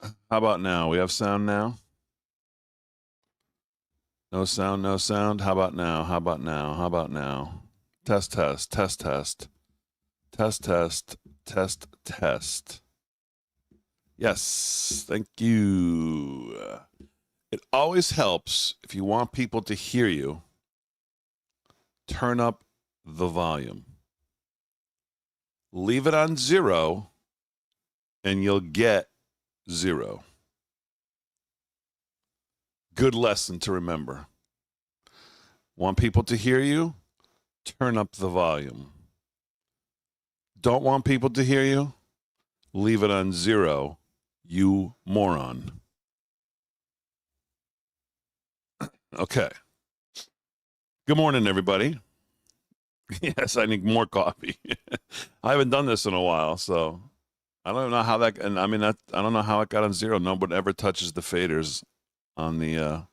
How about now? We have sound now? No sound, no sound. How about now? How about now? How about now? Test, test, test, test. Test, test, test, test. Yes, thank you. It always helps if you want people to hear you, turn up the volume. Leave it on 0 and you'll get 0. Good lesson to remember. Want people to hear you? Turn up the volume. Don't want people to hear you? Leave it on 0, you moron. Okay. Good morning, everybody. Yes, I need more coffee. I haven't done this in a while, so I don't know how that. And I mean, I don't know how it got on 0. Nobody ever touches the faders on the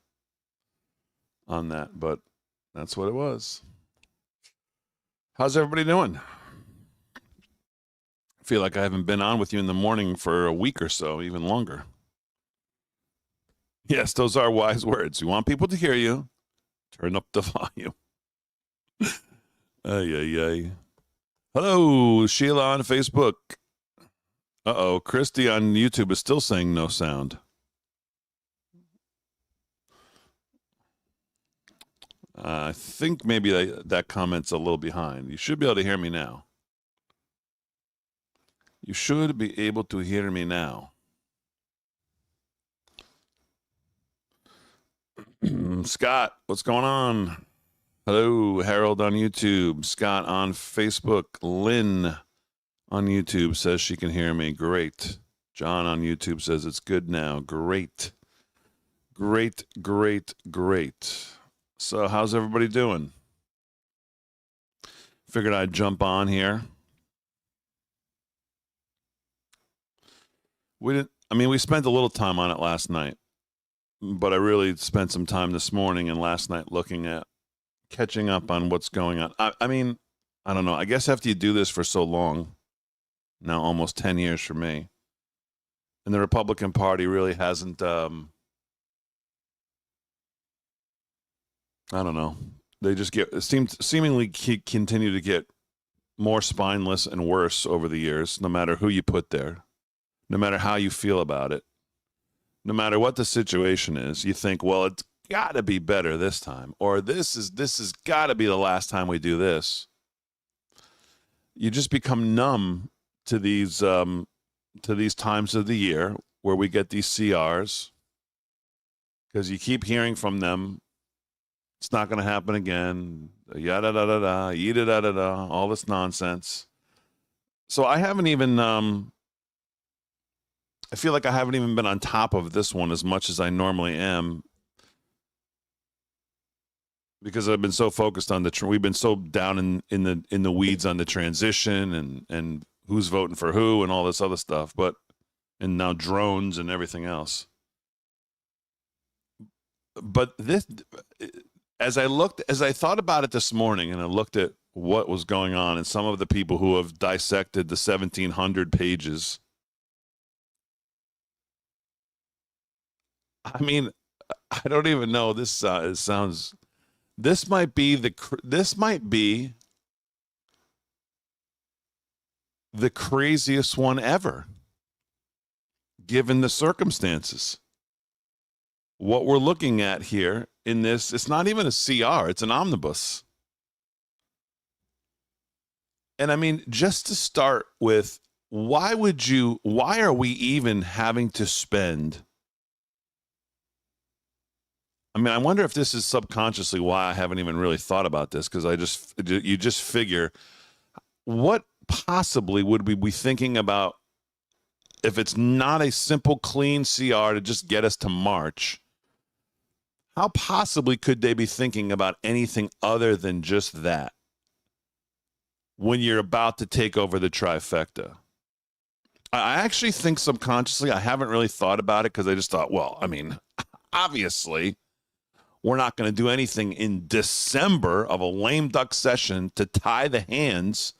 on that, but that's what it was. How's everybody doing? I feel like I haven't been on with you in the morning for a week or so, even longer. Yes, those are wise words. You want people to hear you, turn up the volume. Ay, ay, ay. Hello, Sheila on Facebook. Uh-oh, Christy on YouTube is still saying no sound. I think maybe that comment's a little behind. You should be able to hear me now. You should be able to hear me now. Scott, what's going on? Hello, Harold on YouTube. Scott on Facebook. Lynn on YouTube says she can hear me. Great. John on YouTube says it's good now. Great. Great, great, great. So how's everybody doing? Figured I'd jump on here. We spent a little time on it last night, but I really spent some time this morning and last night looking at catching up on what's going on. I mean, I don't know. I guess after you do this for so long, now almost 10 years for me, and the Republican Party really hasn't, I don't know. They just seemingly continue to get more spineless and worse over the years, no matter who you put there, no matter how you feel about it, no matter what the situation is. You think, well, it's got to be better this time, or this has got to be the last time we do this. You just become numb to these times of the year where we get these CRs because you keep hearing from them. It's not going to happen again. Yada da da da, yada da da da, all this nonsense. So I haven't even. I feel like I haven't even been on top of this one as much as I normally am, because I've been so focused on we've been so down in the weeds on the transition and who's voting for who and all this other stuff, and now drones and everything else. But this. As I thought about it this morning and I looked at what was going on and some of the people who have dissected the 1,700 pages, I mean, I don't even know. This might be the craziest one ever, given the circumstances. What we're looking at here in this, it's not even a CR, it's an omnibus. And I mean, just to start with, why are we even having to spend? I mean, I wonder if this is subconsciously why I haven't even really thought about this, because you just figure, what possibly would we be thinking about if it's not a simple, clean CR to just get us to March? How possibly could they be thinking about anything other than just that when you're about to take over the trifecta? I actually think subconsciously, I haven't really thought about it because I just thought, well, I mean, obviously, we're not going to do anything in December of a lame duck session to tie the hands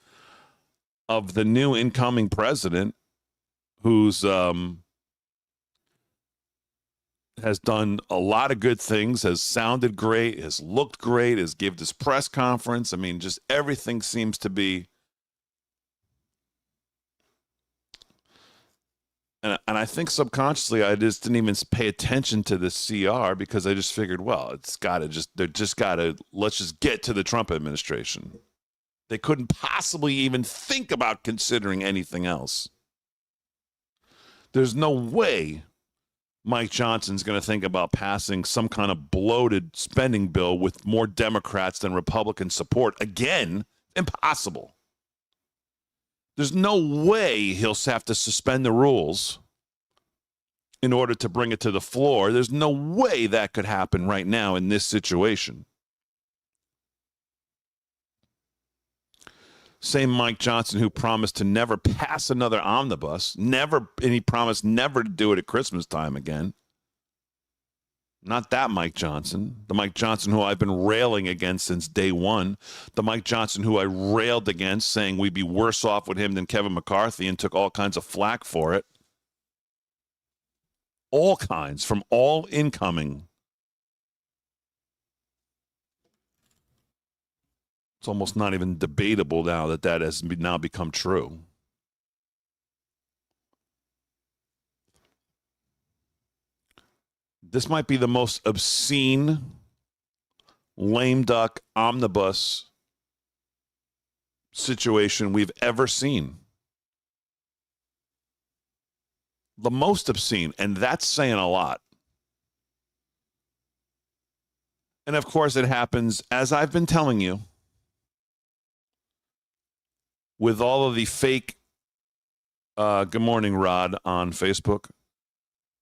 of the new incoming president who's has done a lot of good things, has sounded great, has looked great, has given this press conference. I mean, just everything seems to be. And I think subconsciously I just didn't even pay attention to the CR because I just figured, well, let's just get to the Trump administration. They couldn't possibly even think about considering anything else. There's no way Mike Johnson's going to think about passing some kind of bloated spending bill with more Democrats than Republican support. Again, impossible. There's no way he'll have to suspend the rules in order to bring it to the floor. There's no way that could happen right now in this situation. Same Mike Johnson who promised to never pass another omnibus, and he promised never to do it at Christmas time again. Not that Mike Johnson. The Mike Johnson who I've been railing against since day one. The Mike Johnson who I railed against, saying we'd be worse off with him than Kevin McCarthy, and took all kinds of flack for it. All kinds, from all incoming. It's almost not even debatable now that has now become true. This might be the most obscene, lame duck omnibus situation we've ever seen. The most obscene, and that's saying a lot. And of course, it happens, as I've been telling you, with all of the fake, good morning, Rod, on Facebook.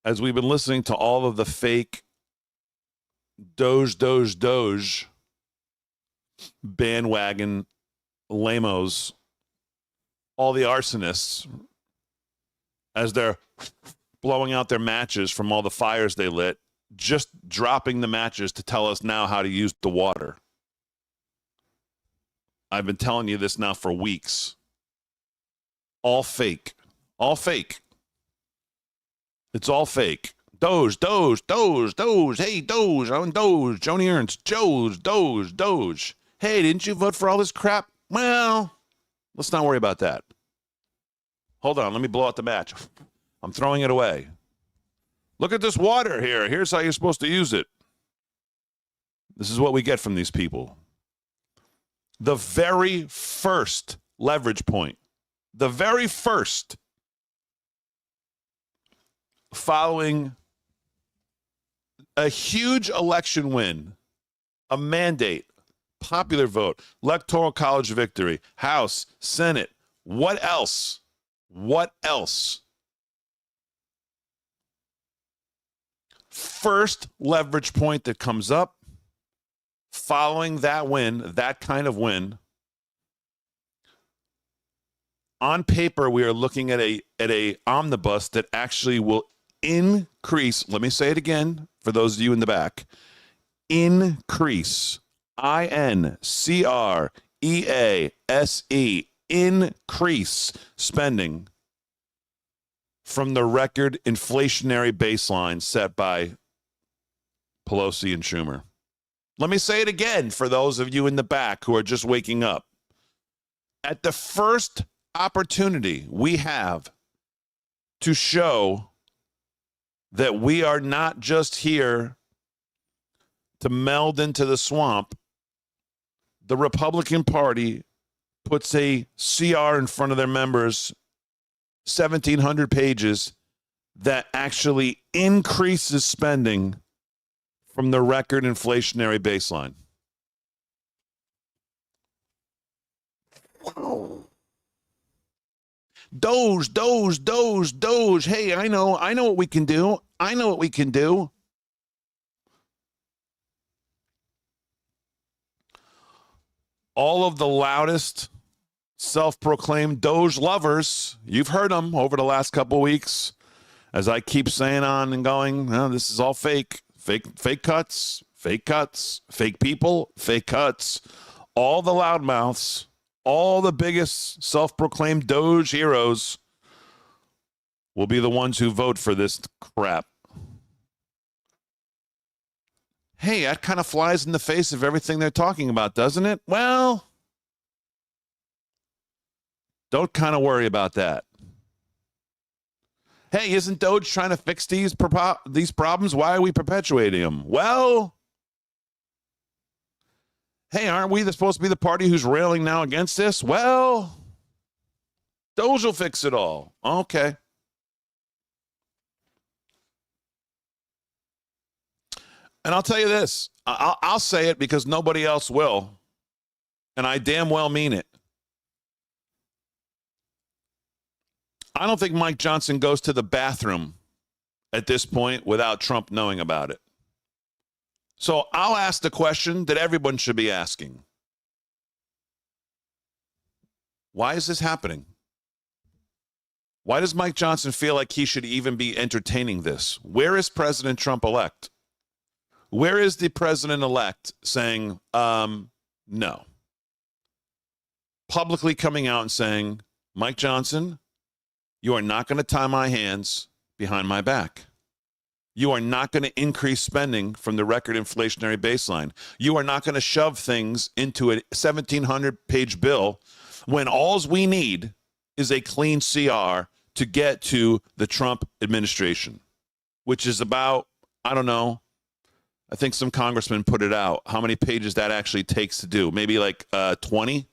As we've been listening to all of the fake Doge bandwagon lamos, all the arsonists, as they're blowing out their matches from all the fires they lit, just dropping the matches to tell us now how to use the water. I've been telling you this now for weeks. All fake. All fake. It's all fake. Doge. Hey, Doge. I'm Doge. Joni Ernst. Doge. Hey, didn't you vote for all this crap? Well, let's not worry about that. Hold on. Let me blow out the match. I'm throwing it away. Look at this water here. Here's how you're supposed to use it. This is what we get from these people. The very first leverage point. The very first, following a huge election win, a mandate, popular vote, electoral college victory, House, Senate. What else? What else? First leverage point that comes up following that win, that kind of win. On paper, we are looking at a omnibus that actually will increase. Let me say it again for those of you in the back. Increase. INCREASE. Increase spending from the record inflationary baseline set by Pelosi and Schumer. Let me say it again for those of you in the back who are just waking up. At the first opportunity we have to show that we are not just here to meld into the swamp, the Republican Party puts a CR in front of their members, 1,700 pages, that actually increases spending from the record inflationary baseline. Wow. Doge. Hey, I know what we can do. All of the loudest self-proclaimed Doge lovers, you've heard them over the last couple of weeks, as I keep saying on and going, well, this is all fake cuts, fake people, fake cuts. All the loudmouths, all the biggest self-proclaimed Doge heroes will be the ones who vote for this crap. Hey, that kind of flies in the face of everything they're talking about, doesn't it? Well, don't kind of worry about that. Hey, isn't Doge trying to fix these problems? Why are we perpetuating them? Well, hey, aren't we supposed to be the party who's railing now against this? Well, Doge will fix it all. Okay. And I'll tell you this. I'll say it because nobody else will. And I damn well mean it. I don't think Mike Johnson goes to the bathroom at this point without Trump knowing about it. So I'll ask the question that everyone should be asking. Why is this happening? Why does Mike Johnson feel like he should even be entertaining this? Where is President Trump-elect? Where is the president-elect saying, no? Publicly coming out and saying, Mike Johnson, you are not going to tie my hands behind my back. You are not going to increase spending from the record inflationary baseline. You are not going to shove things into a 1,700-page bill when all we need is a clean CR to get to the Trump administration, which is about, I don't know, I think some congressman put it out, how many pages that actually takes to do. Maybe like 20,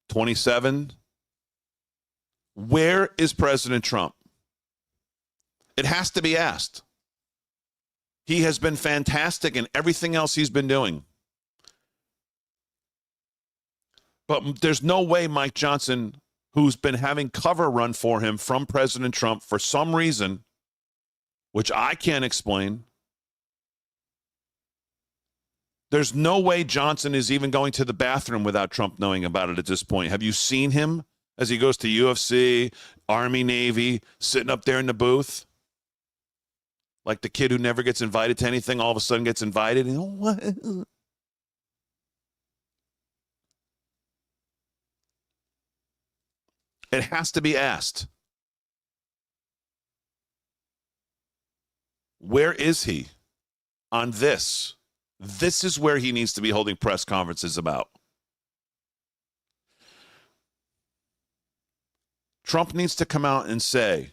27. Where is President Trump? It has to be asked. He has been fantastic in everything else he's been doing. But there's no way Mike Johnson, who's been having cover run for him from President Trump for some reason, which I can't explain, there's no way Johnson is even going to the bathroom without Trump knowing about it at this point. Have you seen him as he goes to UFC, Army, Navy, sitting up there in the booth? Like the kid who never gets invited to anything, all of a sudden gets invited. And, what? It has to be asked. Where is he on this? This is where he needs to be holding press conferences about. Trump needs to come out and say,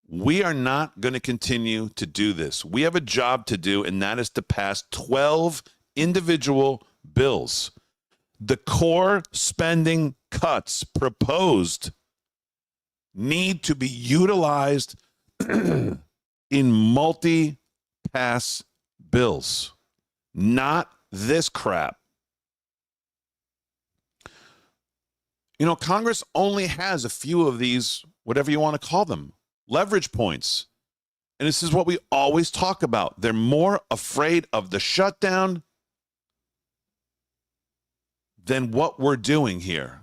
we are not going to continue to do this. We have a job to do, and that is to pass 12 individual bills. The core spending cuts proposed need to be utilized in multi-pass bills, not this crap. You know, Congress only has a few of these, whatever you want to call them, leverage points. And this is what we always talk about. They're more afraid of the shutdown than what we're doing here.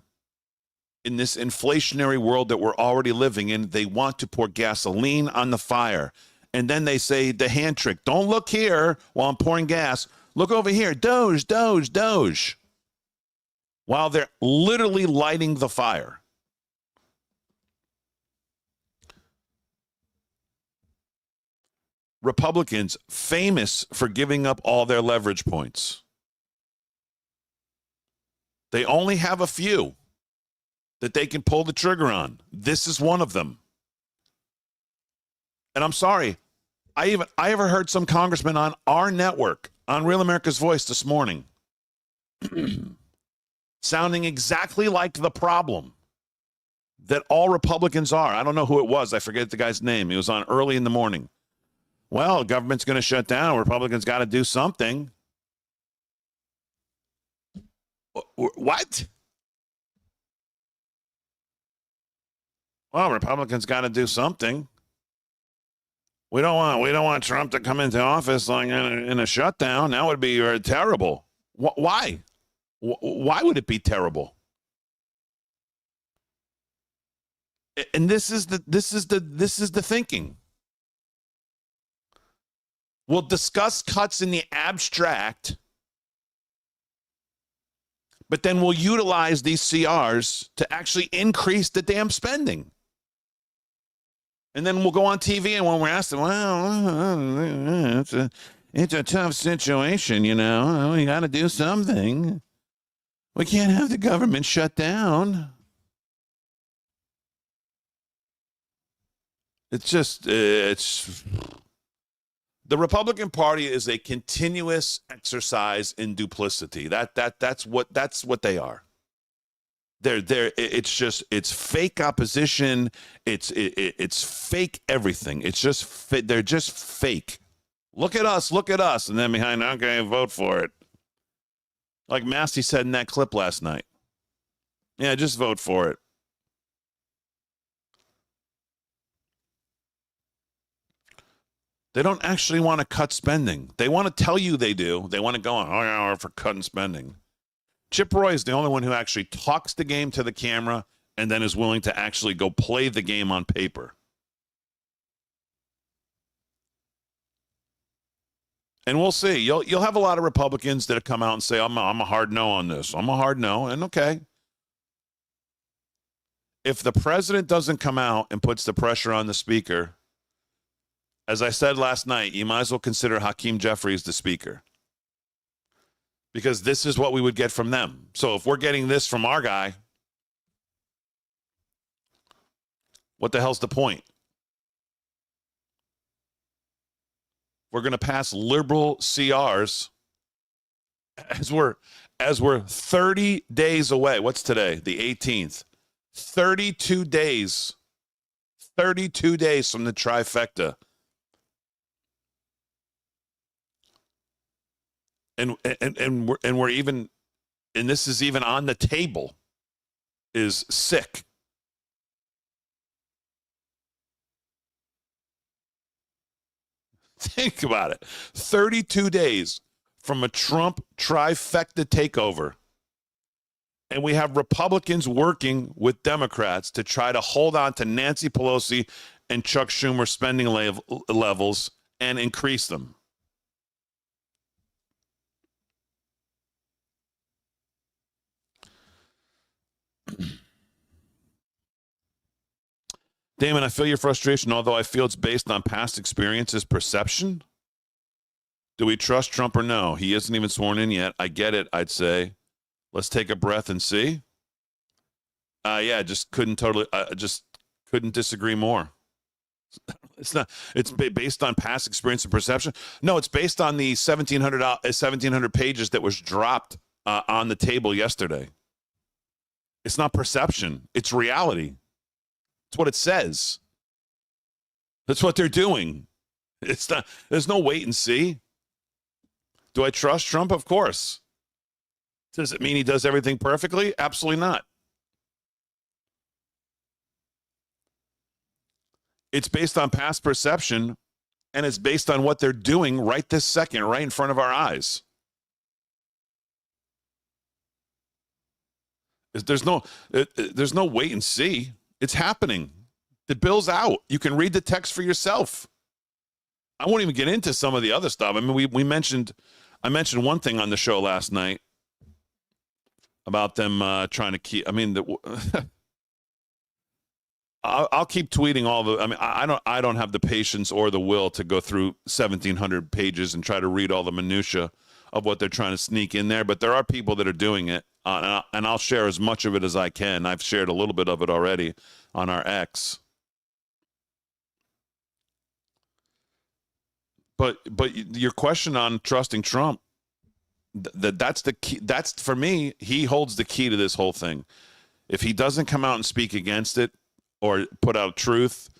In this inflationary world that we're already living in, they want to pour gasoline on the fire. And then they say the hand trick, don't look here while I'm pouring gas. Look over here, Doge, Doge, Doge. While they're literally lighting the fire. Republicans famous for giving up all their leverage points. They only have a few that they can pull the trigger on. This is one of them. And I'm sorry, I ever heard some congressman on our network, on Real America's Voice this morning, sounding exactly like the problem that all Republicans are. I don't know who it was. I forget the guy's name. He was on early in the morning. Well, government's going to shut down. Republicans got to do something. What? Well, Republicans got to do something. We don't want Trump to come into office like in a shutdown. That would be terrible. Why? Why would it be terrible? And this is the thinking. We'll discuss cuts in the abstract, but then we'll utilize these CRs to actually increase the damn spending. And then we'll go on TV, and when we're asked, well, It's a tough situation, you know. We got to do something. We can't have the government shut down. It's the Republican Party is a continuous exercise in duplicity. That's what they are. It's fake opposition. It's fake everything. They're just fake. Look at us, and then behind, okay, vote for it. Like Massey said in that clip last night. Yeah, just vote for it. They don't actually want to cut spending. They want to tell you they do. They want to go on, oh, yeah, we're for cutting spending. Chip Roy is the only one who actually talks the game to the camera and then is willing to actually go play the game on paper. And we'll see. You'll have a lot of Republicans that come out and say, I'm a hard no on this. I'm a hard no. And okay. If the president doesn't come out and puts the pressure on the speaker, as I said last night, you might as well consider Hakeem Jeffries the speaker. Because this is what we would get from them. So if we're getting this from our guy, what the hell's the point? We're going to pass liberal CRs as we're 30 days away. What's today? The 18th. 32 days. 32 days from the trifecta. And we're even, and this is even on the table, is sick. Think about it. 32 days from a Trump trifecta takeover. And we have Republicans working with Democrats to try to hold on to Nancy Pelosi and Chuck Schumer spending levels and increase them. Damon, I feel your frustration, although I feel it's based on past experiences, perception. Do we trust Trump or no? He isn't even sworn in yet. I get it, I'd say. Let's take a breath and see. Yeah, just couldn't disagree more. It's based on past experience and perception. No, it's based on the 1,700 pages that was dropped on the table yesterday. It's not perception. It's reality. It's what it says. That's what they're doing. It's not. There's no wait and see. Do I trust Trump? Of course. Does it mean he does everything perfectly? Absolutely not. It's based on past perception, and it's based on what they're doing right this second, right in front of our eyes. There's no wait and see. It's happening. The bill's out. You can read the text for yourself. I won't even get into some of the other stuff. I mean, I mentioned one thing on the show last night about them trying to keep. I mean, I'll keep tweeting all the. I mean, I don't have the patience or the will to go through 1,700 pages and try to read all the minutia of what they're trying to sneak in there. But there are people that are doing it, and I'll share as much of it as I can. I've shared a little bit of it already on our X. But your question on trusting Trump, that's the key. That's, for me, he holds the key to this whole thing. If he doesn't come out and speak against it or put out truth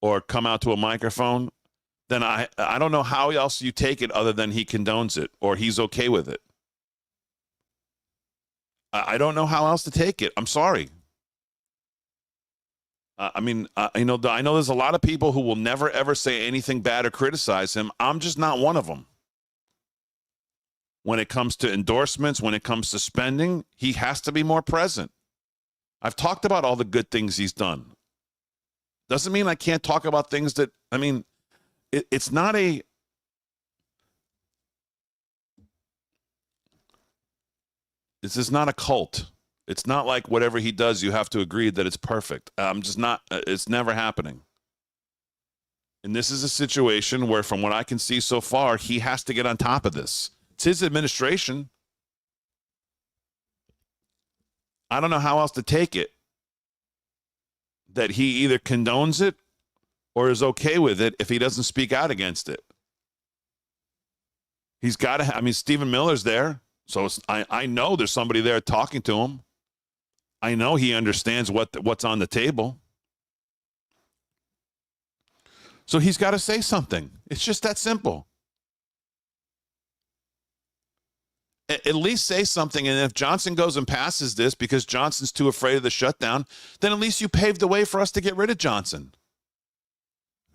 or come out to a microphone, then I don't know how else you take it other than he condones it or he's okay with it. I don't know how else to take it. I'm sorry. I know there's a lot of people who will never, ever say anything bad or criticize him. I'm just not one of them. When it comes to endorsements, when it comes to spending, he has to be more present. I've talked about all the good things he's done. Doesn't mean I can't talk about things that, I mean, it's not a, this is not a cult. It's not like whatever he does, you have to agree that it's perfect. I'm just not, it's never happening. And this is a situation where, from what I can see so far, he has to get on top of this. It's his administration. I don't know how else to take it. That he either condones it or is okay with it if he doesn't speak out against it. He's got to, I mean, Stephen Miller's there. So I know there's somebody there talking to him. I know he understands what's on the table. So he's got to say something. It's just that simple. At least say something. And if Johnson goes and passes this because Johnson's too afraid of the shutdown, then at least you paved the way for us to get rid of Johnson.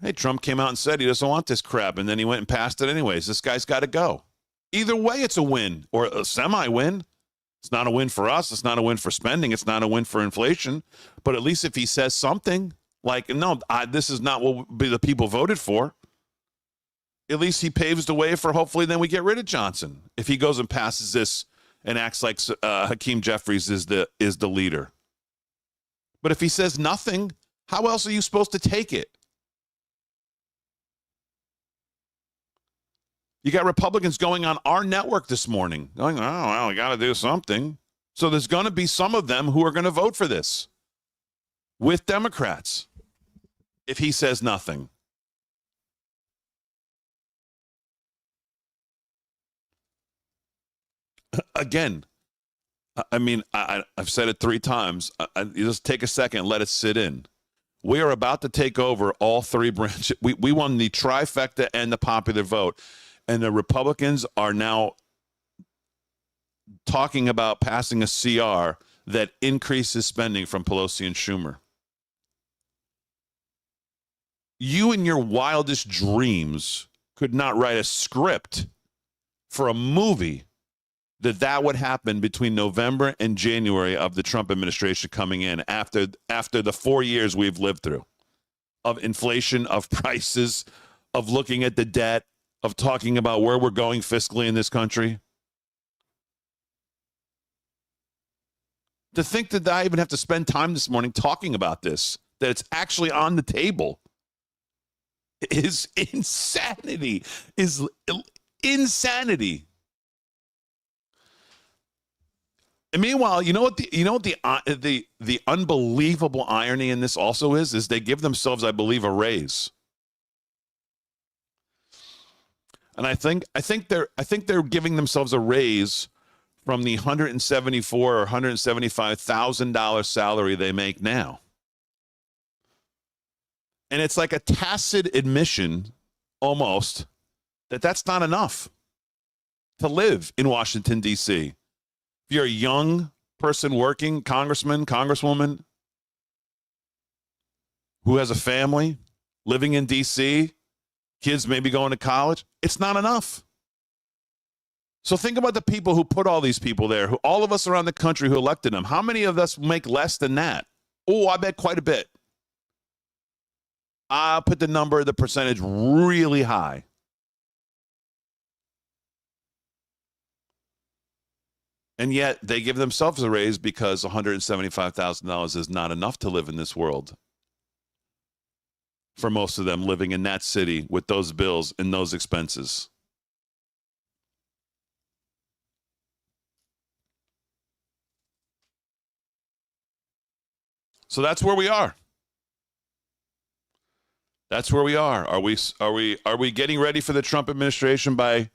Hey, Trump came out and said he doesn't want this crap, and then he went and passed it anyways. This guy's got to go. Either way, it's a win or a semi-win. It's not a win for us. It's not a win for spending. It's not a win for inflation. But at least if he says something like, no, this is not what the people voted for, at least he paves the way for hopefully then we get rid of Johnson. If he goes and passes this and acts like Hakeem Jeffries is the leader. But if he says nothing, how else are you supposed to take it? You got Republicans going on our network this morning going, oh, well, we got to do something. So there's going to be some of them who are going to vote for this with Democrats if he says nothing. Again, I mean, I've said it 3 times. You just take a second and let it sit in. We are about to take over all 3 branches. We won the trifecta and the popular vote. And the Republicans are now talking about passing a CR that increases spending from Pelosi and Schumer. You in your wildest dreams could not write a script for a movie that would happen between November and January of the Trump administration coming in after the 4 years we've lived through of inflation, of prices, of looking at the debt, of talking about where we're going fiscally in this country. To think that I even have to spend time this morning talking about this, that it's actually on the table, is insanity, is insanity. And meanwhile, you know what the unbelievable irony in this also is they give themselves, I believe, a raise. And I think they're giving themselves a raise from the $174,000 or $175,000 salary they make now. And it's like a tacit admission, almost, that that's not enough to live in Washington, D.C. If you're a young person working, congressman, congresswoman, who has a family, living in D.C., kids maybe going to college, it's not enough. So think about the people who put all these people there, who all of us around the country who elected them. How many of us make less than that? Oh, I bet quite a bit. I'll put the percentage really high. And yet they give themselves a raise because $175,000 is not enough to live in this world. For most of them living in that city with those bills and those expenses. So that's where we are. That's where we are. Are we getting ready for the Trump administration by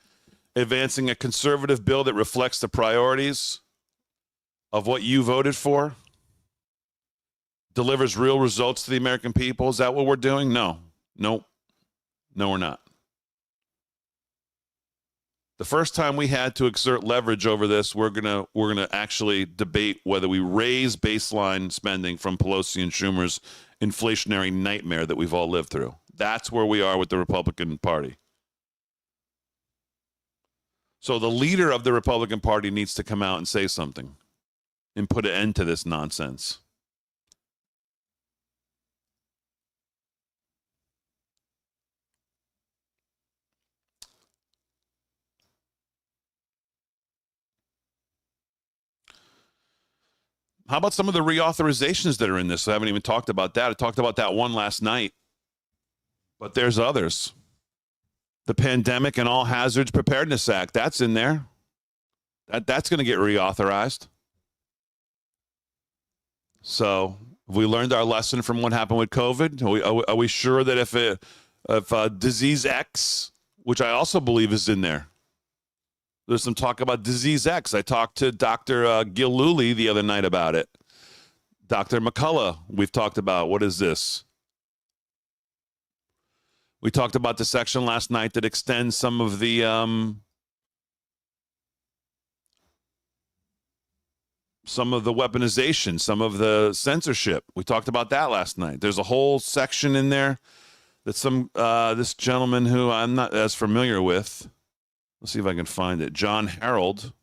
advancing a conservative bill that reflects the priorities of what you voted for? Delivers real results to the American people? Is that what we're doing? No, we're not. The first time we had to exert leverage over this, we're gonna actually debate whether we raise baseline spending from Pelosi and Schumer's inflationary nightmare that we've all lived through. That's where we are with the Republican Party. So the leader of the Republican Party needs to come out and say something and put an end to this nonsense. How about some of the reauthorizations that are in this? I haven't even talked about that. I talked about that one last night. But there's others. The Pandemic and All Hazards Preparedness Act, that's in there. That's going to get reauthorized. So have we learned our lesson from what happened with COVID? Are we sure that if disease X, which I also believe is in there, there's some talk about disease X. I talked to Dr. Gil Lully the other night about it. Dr. McCullough, we've talked about. What is this? We talked about the section last night that extends some of the weaponization, some of the censorship. We talked about that last night. There's a whole section in there that this gentleman who I'm not as familiar with. Let's see if I can find it. John Harold.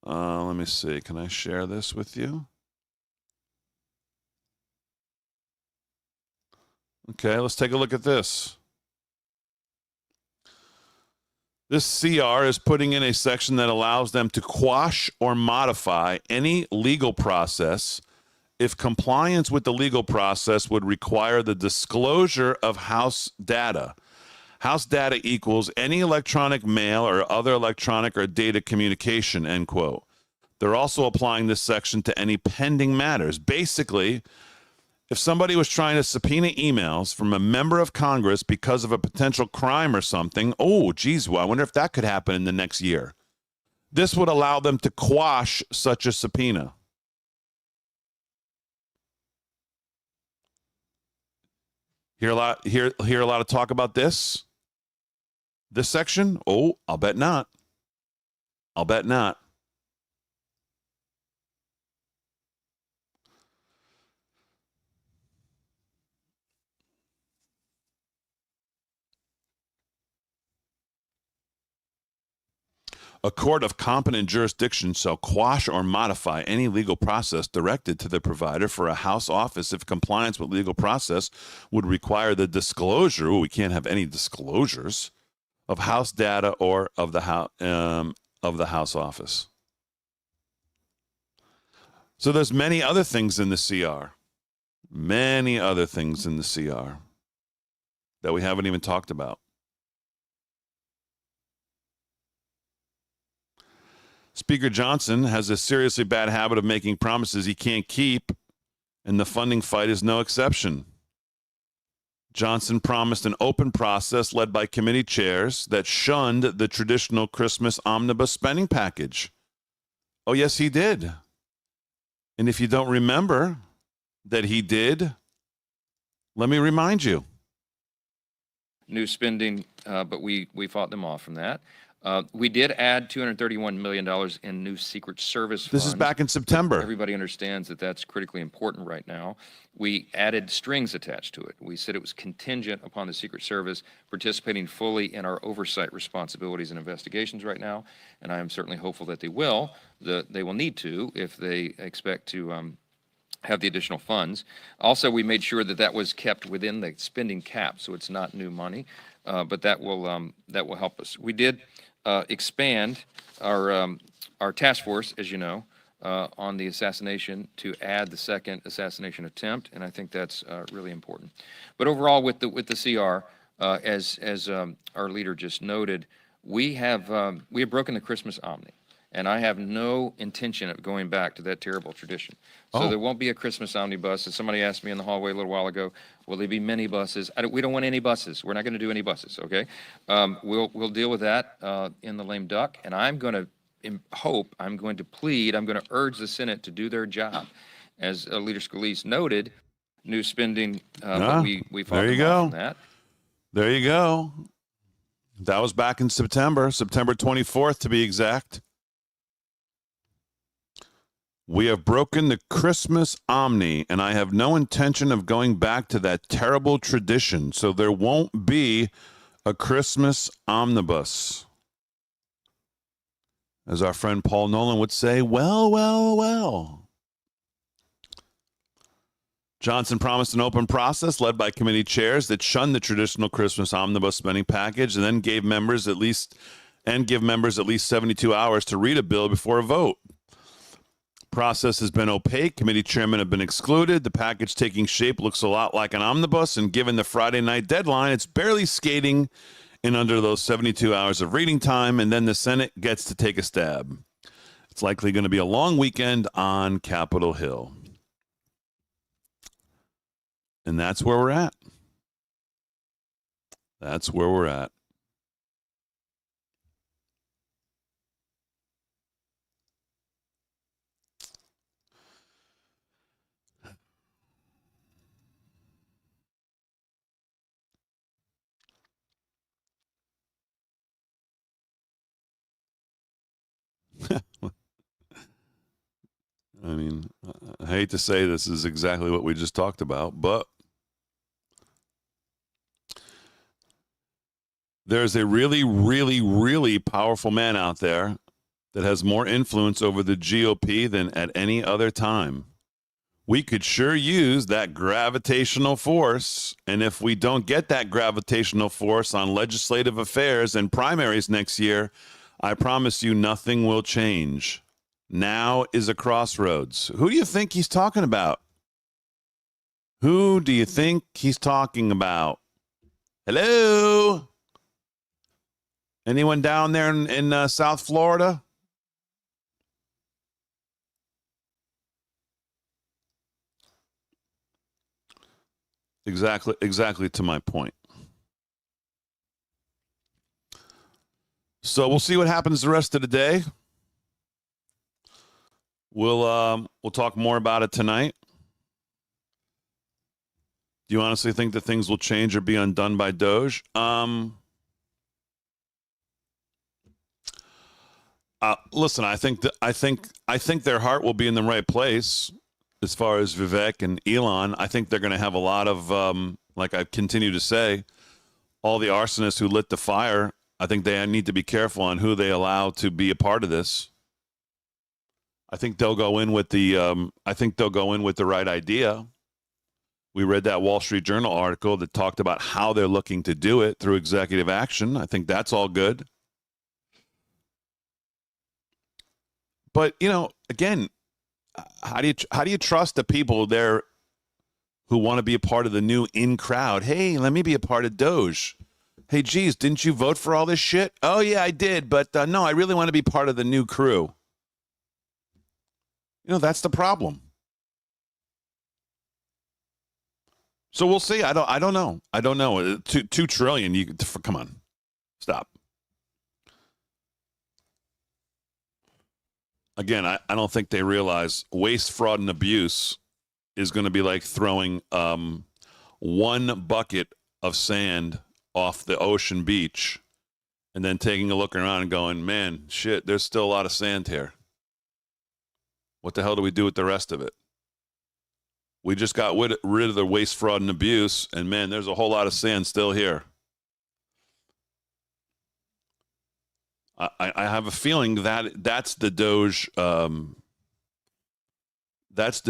Let me see. Can I share this with you? Okay, let's take a look at this. This CR is putting in a section that allows them to quash or modify any legal process if compliance with the legal process would require the disclosure of house data. House data equals any electronic mail or other electronic or data communication, end quote. They're also applying this section to any pending matters. Basically, if somebody was trying to subpoena emails from a member of Congress because of a potential crime or something, oh, geez, well, I wonder if that could happen in the next year. This would allow them to quash such a subpoena. Hear a lot of talk about this? This section? Oh, I'll bet not. I'll bet not. A court of competent jurisdiction shall quash or modify any legal process directed to the provider for a house office if compliance with legal process would require the disclosure. Ooh, we can't have any disclosures of house data or of the house office. So there's many other things in the CR. Many other things in the CR that we haven't even talked about. Speaker Johnson has a seriously bad habit of making promises he can't keep, and the funding fight is no exception. Johnson promised an open process led by committee chairs that shunned the traditional Christmas omnibus spending package. Oh, yes, he did. And if you don't remember that he did, let me remind you. New spending, but we fought them off from that. We did add $231 million in new Secret Service funds. This is back in September. Everybody understands that that's critically important right now. We added strings attached to it. We said it was contingent upon the Secret Service participating fully in our oversight responsibilities and investigations right now, and I am certainly hopeful that they will. They will need to if they expect to have the additional funds. Also, we made sure that that was kept within the spending cap, so it's not new money, but that will help us. We did expand our task force, as you know, on the assassination to add the second assassination attempt, and I think that's really important. But overall, with the CR, as our leader just noted, we have broken the Christmas omni, and I have no intention of going back to that terrible tradition. So there won't be a Christmas omnibus. As somebody asked me in the hallway a little while ago, will there be many buses? We don't want any buses. We're not going to do any buses, okay? We'll deal with that in the lame duck, and I'm going to plead, I'm going to urge the Senate to do their job. As Leader Scalise noted, new spending, but we fought them off on that. There you go. That was back in September 24th to be exact. We have broken the Christmas omni, and I have no intention of going back to that terrible tradition, so there won't be a Christmas omnibus. As our friend Paul Nolan would say, well, well, well. Johnson promised an open process led by committee chairs that shunned the traditional Christmas omnibus spending package and then give members at least 72 hours to read a bill before a vote. Process has been opaque. Committee chairmen have been excluded. The package taking shape looks a lot like an omnibus, and given the Friday night deadline, it's barely skating in under those 72 hours of reading time, and then the Senate gets to take a stab. It's likely going to be a long weekend on Capitol Hill. And that's where we're at. That's where we're at. I mean, I hate to say this is exactly what we just talked about, but there's a really, really, really powerful man out there that has more influence over the GOP than at any other time. We could sure use that gravitational force. And if we don't get that gravitational force on legislative affairs and primaries next year, I promise you nothing will change. Now is a crossroads. Who do you think he's talking about? Who do you think he's talking about? Hello? Anyone down there in South Florida? Exactly to my point. So we'll see what happens the rest of the day. We'll talk more about it tonight. Do you honestly think that things will change or be undone by Doge? Listen, I think their heart will be in the right place as far as Vivek and Elon. I think they're going to have a lot of, like I continue to say, all the arsonists who lit the fire. I think they need to be careful on who they allow to be a part of this. I think they'll go in with the right idea. We read that Wall Street Journal article that talked about how they're looking to do it through executive action. I think that's all good. But, again, how do you trust the people there who want to be a part of the new in crowd? Hey, let me be a part of Doge. Hey, geez, didn't you vote for all this shit? Oh, yeah, I did. But no, I really want to be part of the new crew. That's the problem. So we'll see. I don't know. 2 trillion. Come on, stop. Again, I don't think they realize waste, fraud, and abuse is going to be like throwing one bucket of sand off the ocean beach and then taking a look around and going, man, shit, there's still a lot of sand here. What the hell do we do with the rest of it? We just got rid of the waste, fraud, and abuse, and man, there's a whole lot of sand still here. I have a feeling that that's the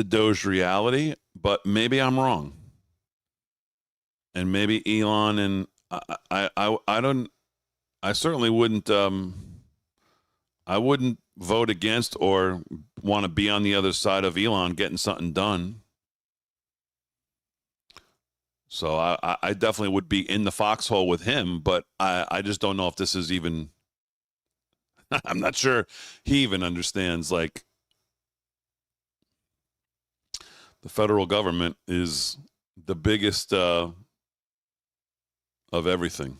Doge reality, but maybe I'm wrong. And maybe Elon and I certainly wouldn't I wouldn't vote against or want to be on the other side of Elon getting something done. So I definitely would be in the foxhole with him, but I just don't know if this is even, I'm not sure he even understands, like, the federal government is the biggest of everything.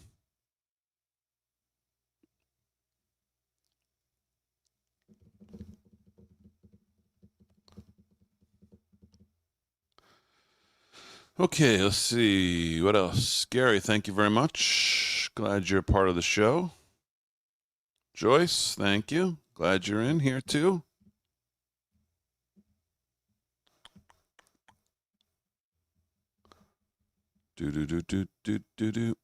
Okay, let's see. What else? Gary, thank you very much. Glad you're a part of the show. Joyce, thank you. Glad you're in here too. Do.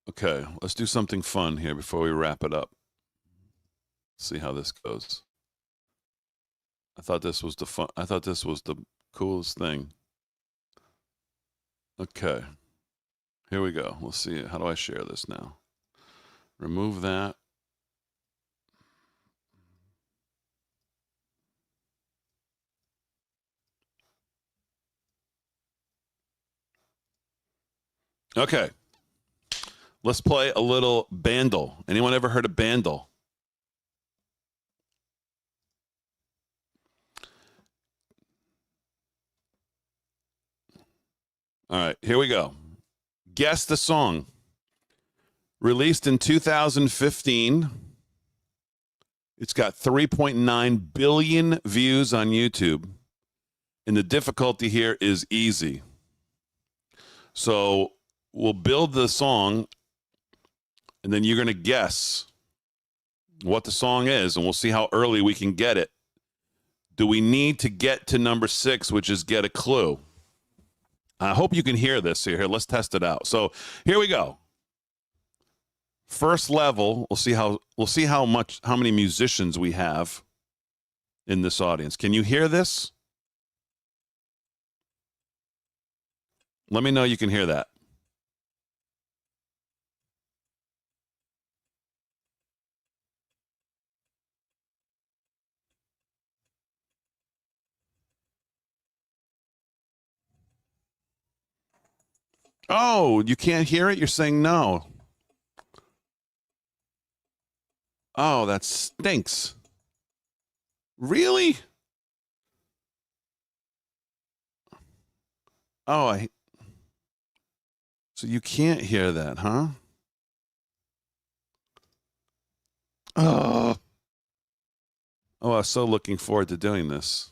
Okay, let's do something fun here before we wrap it up. See how this goes. I thought this was the coolest thing. Okay. Here we go. We'll see. How do I share this now? Remove that. Okay. Let's play a little Bandle. Anyone ever heard of Bandle? All right, here we go. Guess the song. Released in 2015. It's got 3.9 billion views on YouTube. And the difficulty here is easy. So we'll build the song, and then you're going to guess what the song is, and we'll see how early we can get it. Do we need to get to number 6, which is get a clue? I hope you can hear this here. Let's test it out. So here we go. First level, we'll see how many musicians we have in this audience. Can you hear this? Let me know you can hear that. Oh, you can't hear it? You're saying no. Oh, that stinks. Really? Oh, so you can't hear that, huh? Oh. Oh, I was so looking forward to doing this.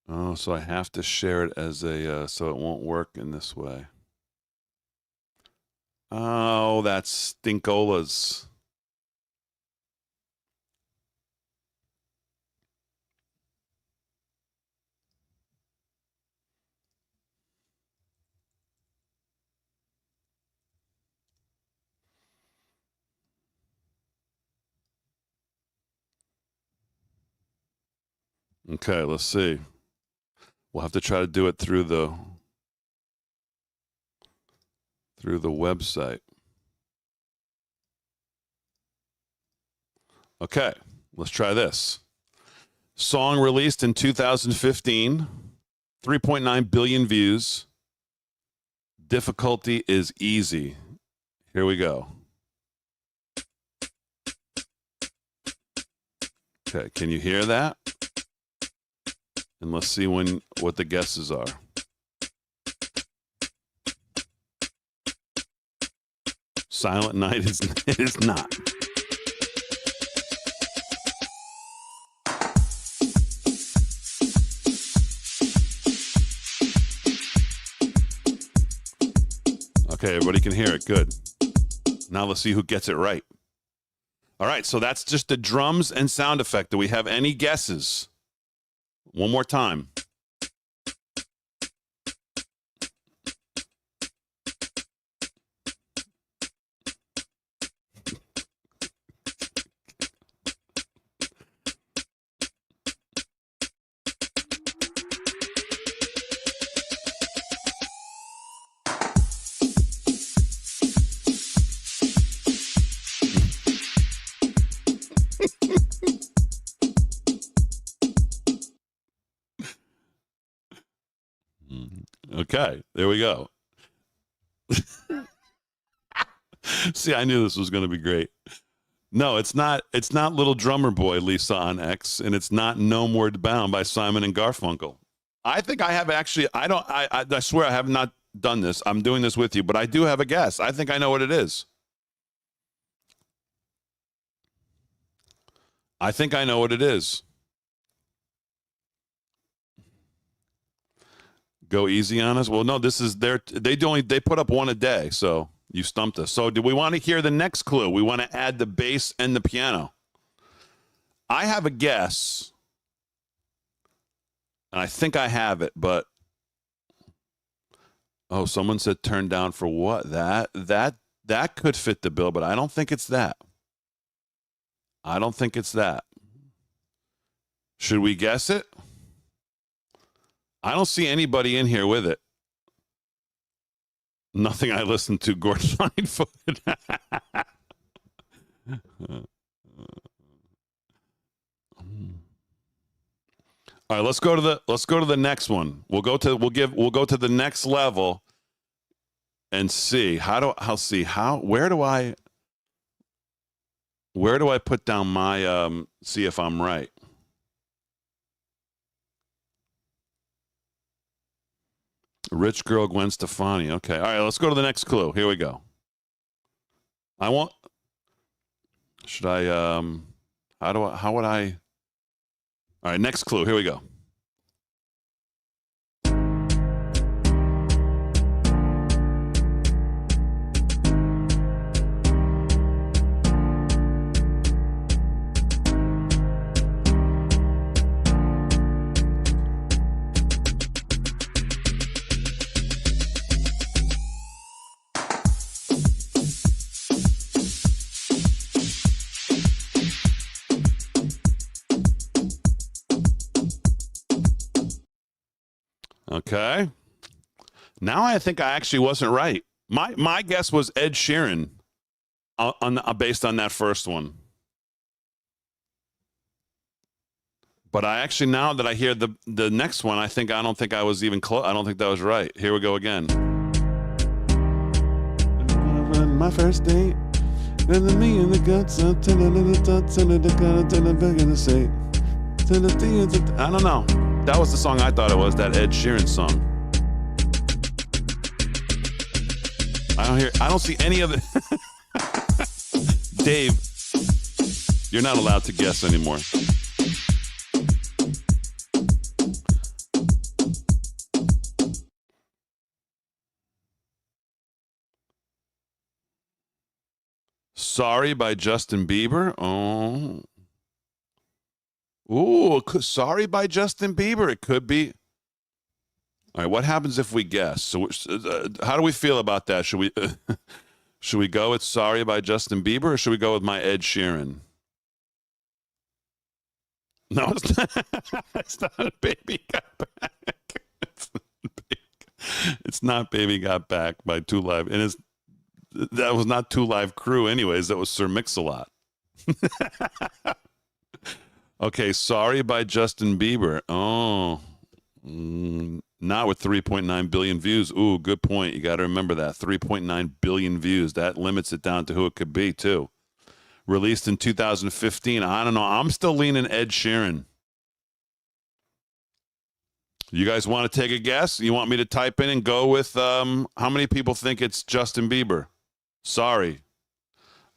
Oh, so I have to share it as a, so it won't work in this way. Oh, that's stinkolas. Okay, let's see. We'll have to try to do it through the website. Okay, let's try this. Song released in 2015, 3.9 billion views. Difficulty is easy. Here we go. Okay, can you hear that? And let's see what the guesses are. Silent Night is not. Okay, everybody can hear it. Good. Now let's see who gets it right. All right, so that's just the drums and sound effect. Do we have any guesses? One more time. Okay, there we go. See, I knew this was going to be great. No, it's not. It's not Little Drummer Boy, Lisa on X, and it's not No More Bound by Simon and Garfunkel. I think I have actually. I swear I have not done this. I'm doing this with you, but I do have a guess. I think I know what it is. I think I know what it is. Go easy on us. Well, no, this is they put up one a day, so you stumped us. So do we want to hear the next clue? We want to add the bass and the piano. I have a guess, and I think I have it, but oh, someone said turn down for what? That could fit the bill, but I don't think it's that. I don't think it's that. Should we guess it? I don't see anybody in here with it. Nothing I listen to, Gordon Lightfoot. All right, let's go to the next one. We'll go to the next level and see where do I put down my see if I'm right. Rich girl Gwen Stefani. Okay. All right, let's go to the next clue. Here we go. How would I All right, next clue. Here we go. Okay. Now I think I actually wasn't right. My guess was Ed Sheeran based on that first one. But I actually, now that I hear the next one, I don't think I was even close. I don't think that was right. Here we go again. My first date. And me and the guts. I don't know. That was the song I thought it was, that Ed Sheeran song. I don't see any of it. Dave, you're not allowed to guess anymore. Sorry by Justin Bieber. Oh. Ooh, Sorry by Justin Bieber. It could be. All right, what happens if we guess? So, how do we feel about that? Should we go with Sorry by Justin Bieber, or should we go with my Ed Sheeran? No, it's not. It's not Baby Got Back. It's not Baby Got Back by 2 Live. And that was not 2 Live Crew anyways. That was Sir Mix-a-Lot. Okay, Sorry by Justin Bieber. Oh, not with 3.9 billion views. Ooh, good point. You got to remember that. 3.9 billion views. That limits it down to who it could be, too. Released in 2015. I don't know. I'm still leaning Ed Sheeran. You guys want to take a guess? You want me to type in and go with how many people think it's Justin Bieber? Sorry.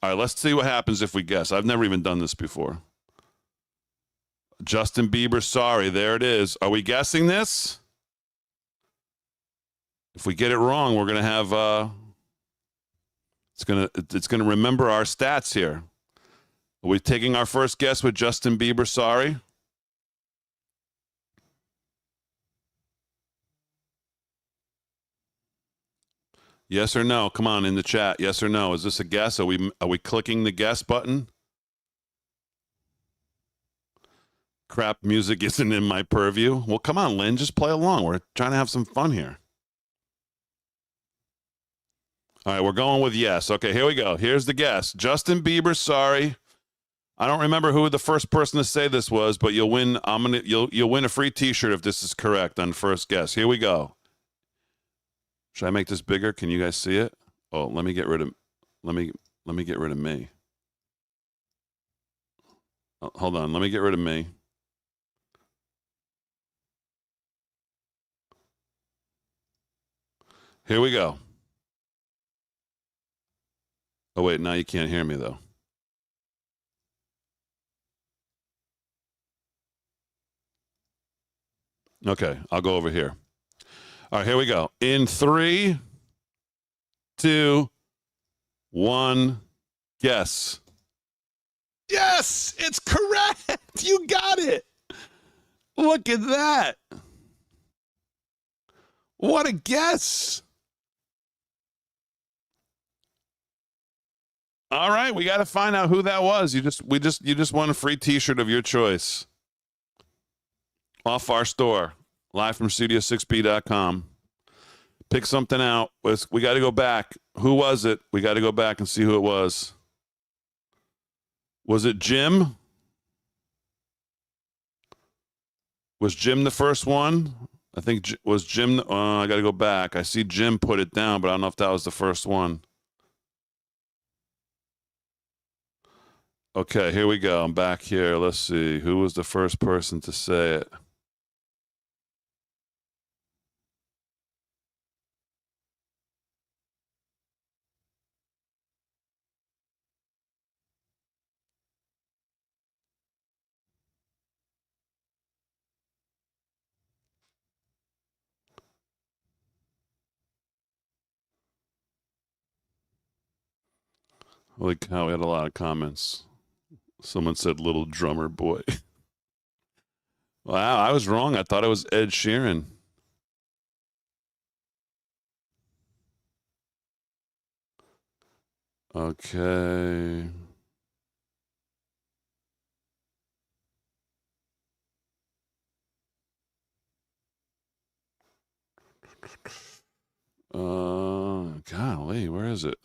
All right, let's see what happens if we guess. I've never even done this before. Justin Bieber, Sorry. There it is. Are we guessing this? If we get it wrong, we're gonna have it's gonna remember our stats here. Are we taking our first guess with Justin Bieber, Sorry? Yes or no? Come on in the chat. Yes or no? Is this a guess? Are we clicking the guess button? Crap music isn't in my purview. Well, come on, Lynn, just play along. We're trying to have some fun here. All right, we're going with yes. Okay, here we go. Here's the guess. Justin Bieber, Sorry. I don't remember who the first person to say this was, but you'll win. You'll win a free T-shirt if this is correct on first guess. Here we go. Should I make this bigger? Can you guys see it? Oh, let me get rid of me. Oh, hold on. Let me get rid of me. Here we go. Oh, wait, now you can't hear me, though. Okay, I'll go over here. All right, here we go. In 3, 2, 1, guess. Yes, it's correct. You got it. Look at that. What a guess. All right, we got to find out who that was. You just won a free T-shirt of your choice off our store, live from studio6b.com. Pick something out. We got to go back. Who was it? We got to go back and see who it was. Was it Jim? Was Jim the first one? I think was Jim. I got to go back. I see Jim put it down, but I don't know if that was the first one. Okay, here we go. I'm back here. Let's see. Who was the first person to say it? Holy cow, we had a lot of comments. Someone said little drummer boy. Wow, I was wrong. I thought it was Ed Sheeran. Okay. Golly, where is it?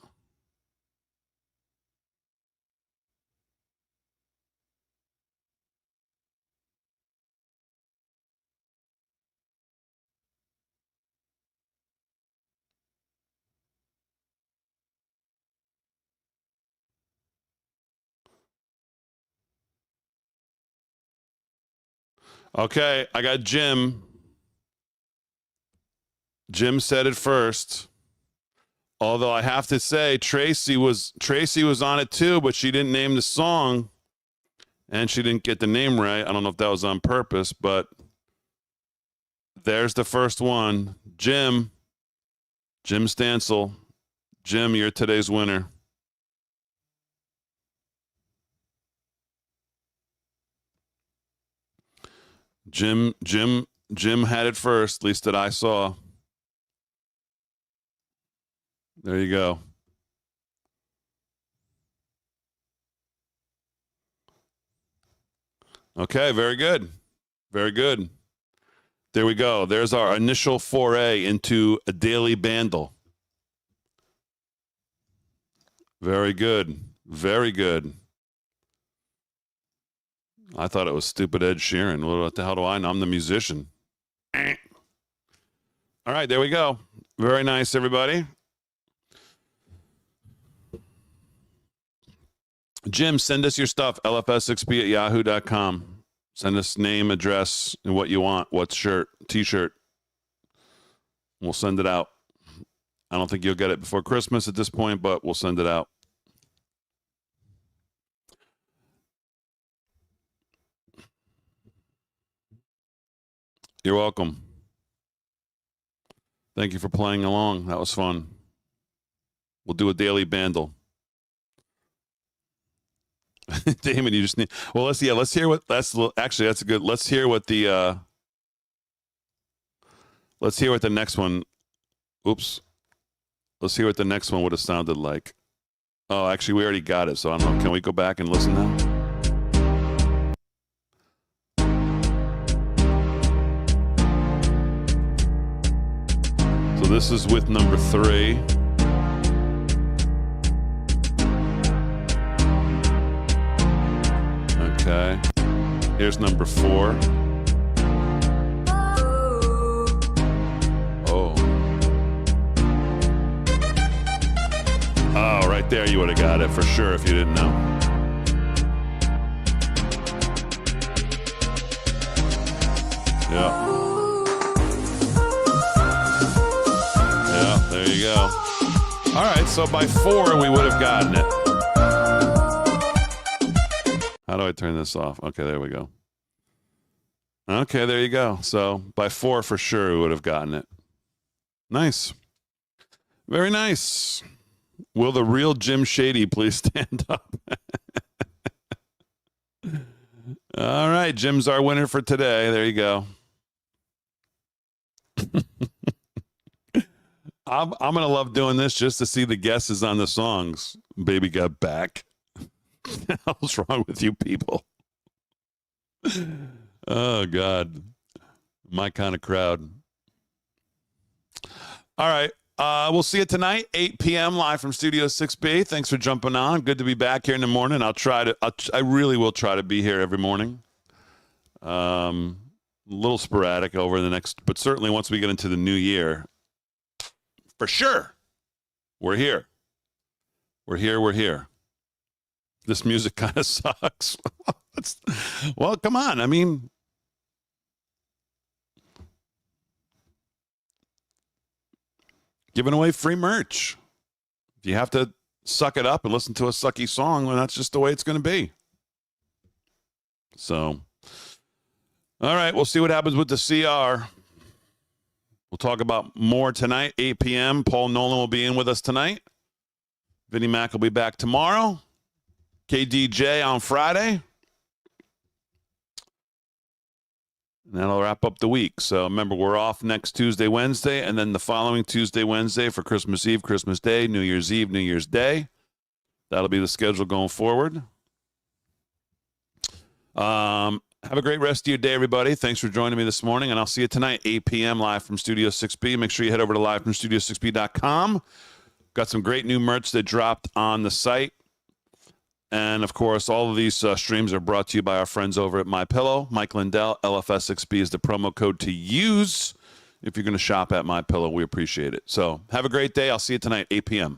Okay, I got Jim. Jim said it first. Although I have to say, Tracy was on it too, but she didn't name the song, and she didn't get the name right. I don't know if that was on purpose, but there's the first one. Jim Stansel. Jim, you're today's winner. Jim had it first, at least that I saw. There you go. Okay, very good. Very good. There we go. There's our initial foray into a daily bandle. Very good. Very good. I thought it was stupid Ed Sheeran. What the hell do I know? I'm the musician. All right, there we go. Very nice, everybody. Jim, send us your stuff, lfs6b@yahoo.com. Send us name, address, and what you want. What shirt, T-shirt. We'll send it out. I don't think you'll get it before Christmas at this point, but we'll send it out. You're welcome. Thank you for playing along. That was fun. We'll do a daily bandle. Damon, you just need. Well, let's hear what that's a good. Let's hear what the next one. Oops. Let's hear what the next one would have sounded like. Oh, actually, we already got it, so I don't know. Can we go back and listen now? So this is with number 3. Okay. Here's number 4. Oh. Oh, right there you would have got it for sure if you didn't know. Yeah. Yeah, there you go. All right, so by 4 we would have gotten it. How do I turn this off? Okay, there we go. Okay, there you go. So by 4 for sure we would have gotten it. Nice. Very nice. Will the real Jim Shady please stand up? All right, Jim's our winner for today. There you go. I'm going to love doing this just to see the guesses on the songs. Baby Got Back. What the hell's wrong with you people? Oh, God. My kind of crowd. All right. We'll see you tonight, 8 p.m. live from Studio 6B. Thanks for jumping on. Good to be back here in the morning. I really will try to be here every morning. A little sporadic over the next, but certainly once we get into the new year, for sure, we're here. We're here. This music kind of sucks. Well, come on. I mean, giving away free merch. If you have to suck it up and listen to a sucky song, well, that's just the way it's going to be. So, all right, we'll see what happens with the CR. We'll talk about more tonight, 8 p.m. Paul Nolan will be in with us tonight. Vinnie Mac will be back tomorrow. KDJ on Friday. And that'll wrap up the week. So remember, we're off next Tuesday, Wednesday, and then the following Tuesday, Wednesday for Christmas Eve, Christmas Day, New Year's Eve, New Year's Day. That'll be the schedule going forward. Have a great rest of your day, everybody. Thanks for joining me this morning, and I'll see you tonight, 8 p.m. live from Studio 6B. Make sure you head over to livefromstudio6b.com. Got some great new merch that dropped on the site. And, of course, all of these streams are brought to you by our friends over at MyPillow. Mike Lindell, LFS6B is the promo code to use if you're going to shop at MyPillow. We appreciate it. So have a great day. I'll see you tonight, 8 p.m.